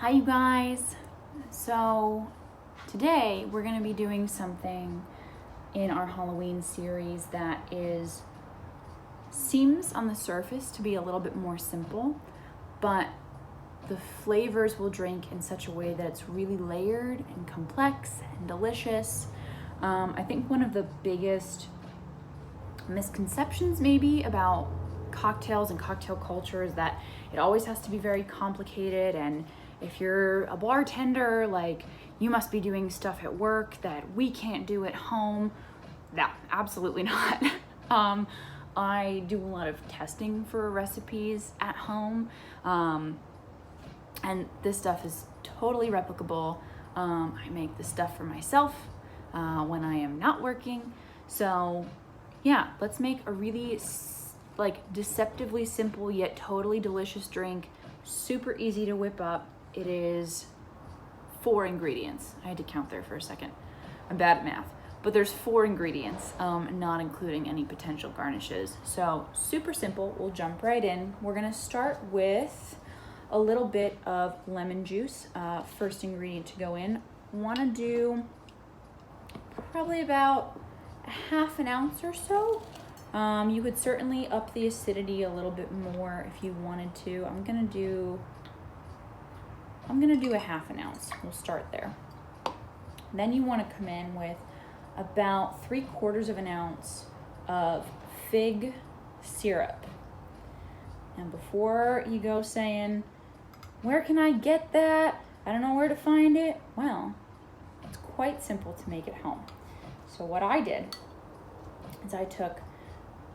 Hi you guys. So today we're going to be doing something in our Halloween series that seems on the surface to be a little bit more simple, but the flavors will drink in such a way that it's really layered and complex and delicious. I think one of the biggest misconceptions maybe about cocktails and cocktail culture is that it always has to be very complicated, and if you're a bartender, like, you must be doing stuff at work that we can't do at home. No, absolutely not. I do a lot of testing for recipes at home, and this stuff is totally replicable. I make this stuff for myself when I am not working. So yeah, let's make a really deceptively simple yet totally delicious drink. Super easy to whip up. It is 4 ingredients. I had to count there for a second. I'm bad at math, but there's 4 ingredients, not including any potential garnishes. So super simple. We'll jump right in. We're gonna start with a little bit of lemon juice. First ingredient to go in. Wanna do probably about a ½ ounce or so. You could certainly up the acidity a little bit more if you wanted to. I'm gonna do a ½ ounce. We'll start there. Then you want to come in with about 3/4 ounce of fig syrup. And before you go saying, where can I get that? I don't know where to find it. Well, it's quite simple to make at home. So what I did is I took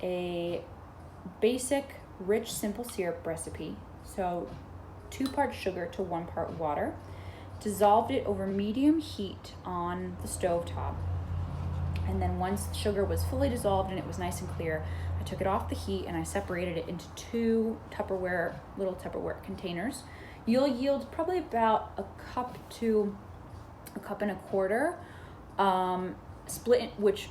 a basic rich simple syrup recipe. So 2 parts sugar to 1 part water, dissolved it over medium heat on the stove top. And then once the sugar was fully dissolved and it was nice and clear, I took it off the heat and I separated it into 2 little Tupperware containers. You'll yield probably about a cup to a cup and a quarter, which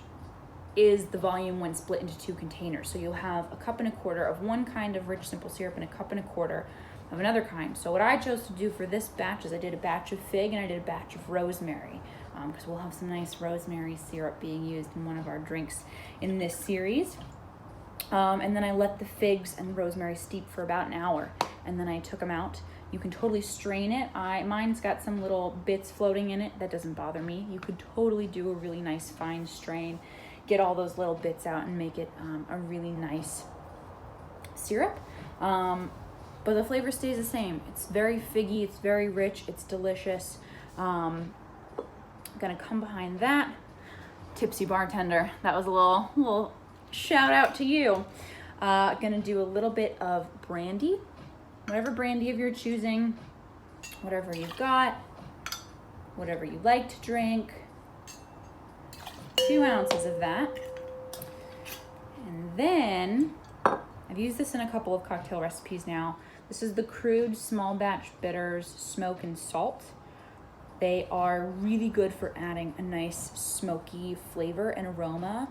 is the volume when split into 2 containers. So you'll have a cup and a quarter of one kind of rich simple syrup and a cup and a quarter of another kind. So what I chose to do for this batch is I did a batch of fig and I did a batch of rosemary, because we'll have some nice rosemary syrup being used in one of our drinks in this series. And then I let the figs and rosemary steep for about an hour, and then I took them out. You can totally strain it. Mine's got some little bits floating in it. That doesn't bother me. You could totally do a really nice fine strain, get all those little bits out and make it a really nice syrup. But the flavor stays the same. It's very figgy, it's very rich, it's delicious. I'm gonna come behind that. Tipsy bartender, that was a little shout out to you. Gonna do a little bit of brandy, whatever brandy of your choosing, whatever you've got, whatever you like to drink. 2 ounces of that. And then, I've used this in a couple of cocktail recipes now. This is the Crude small batch bitters, smoke and salt. They are really good for adding a nice smoky flavor and aroma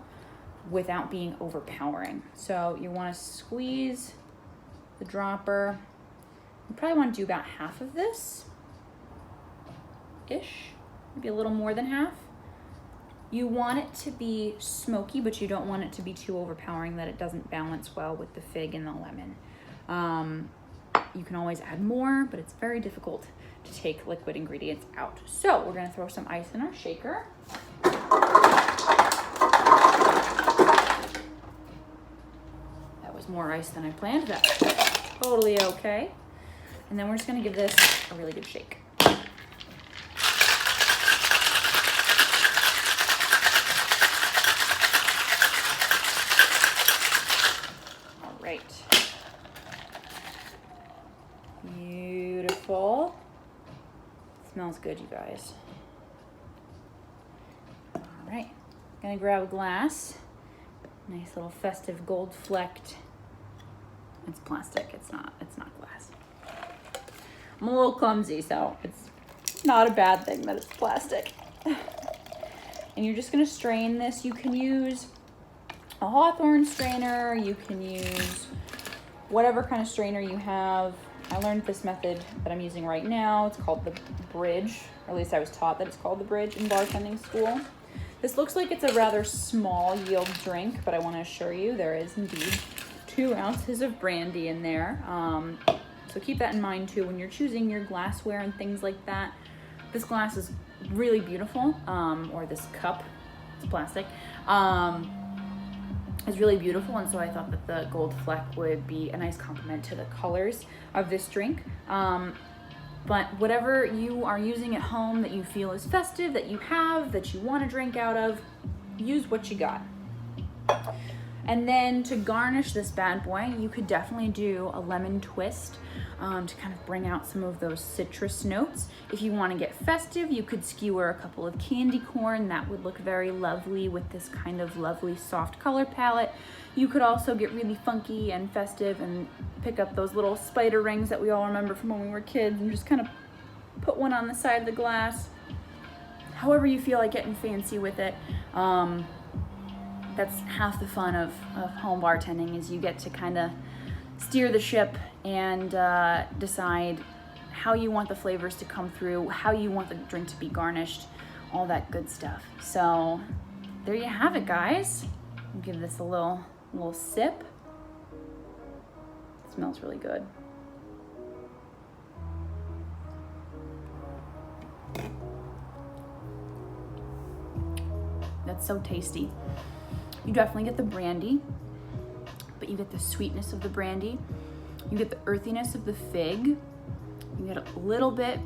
without being overpowering. So you want to squeeze the dropper. You probably want to do about half of this ish, maybe a little more than half. You want it to be smoky, but you don't want it to be too overpowering that it doesn't balance well with the fig and the lemon. You can always add more, but it's very difficult to take liquid ingredients out. So we're gonna throw some ice in our shaker. That was more ice than I planned. That's totally okay. And then we're just gonna give this a really good shake. Beautiful. Smells good, you guys. All right, gonna grab a glass. Nice little festive gold flecked. It's plastic, it's not glass. I'm a little clumsy, so it's not a bad thing that it's plastic. And you're just gonna strain this. You can use a Hawthorne strainer, you can use whatever kind of strainer you have. I learned this method that I'm using right now. It's called the bridge, or at least I was taught that it's called the bridge in bartending school. This looks like it's a rather small yield drink, but I want to assure you there is indeed 2 ounces of brandy in there. So keep that in mind too when you're choosing your glassware and things like that. This glass is really beautiful, or this cup, it's plastic, is really beautiful, and so I thought that the gold fleck would be a nice complement to the colors of this drink. But whatever you are using at home that you feel is festive, that you have, that you want to drink out of, use what you got. And then to garnish this bad boy, you could definitely do a lemon twist to kind of bring out some of those citrus notes. If you want to get festive, you could skewer a couple of candy corn. That would look very lovely with this kind of lovely soft color palette. You could also get really funky and festive and pick up those little spider rings that we all remember from when we were kids and just kind of put one on the side of the glass. However you feel like getting fancy with it. That's half the fun of home bartending, is you get to kind of steer the ship and decide how you want the flavors to come through, how you want the drink to be garnished, all that good stuff. So there you have it, guys. I'll give this a little sip. It smells really good. That's so tasty. You definitely get the brandy, but you get the sweetness of the brandy. You get the earthiness of the fig. You get a little bit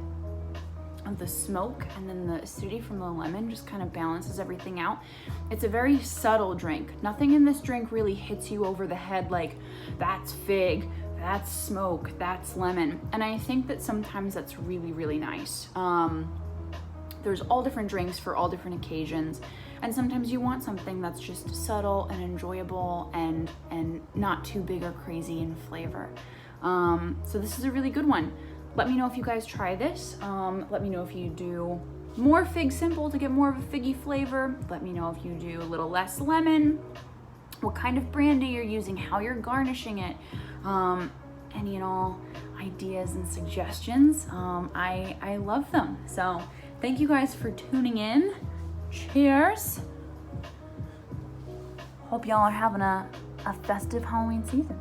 of the smoke, and then the acidity from the lemon just kind of balances everything out. It's a very subtle drink. Nothing in this drink really hits you over the head like, that's fig, that's smoke, that's lemon. And I think that sometimes that's really, really nice. There's all different drinks for all different occasions. And sometimes you want something that's just subtle and enjoyable and not too big or crazy in flavor. So this is a really good one. Let me know if you guys try this. Let me know if you do more fig simple to get more of a figgy flavor. Let me know if you do a little less lemon, what kind of brandy you're using, how you're garnishing it. Any and all ideas and suggestions. I love them. So thank you guys for tuning in. Cheers. Hope y'all are having a festive Halloween season.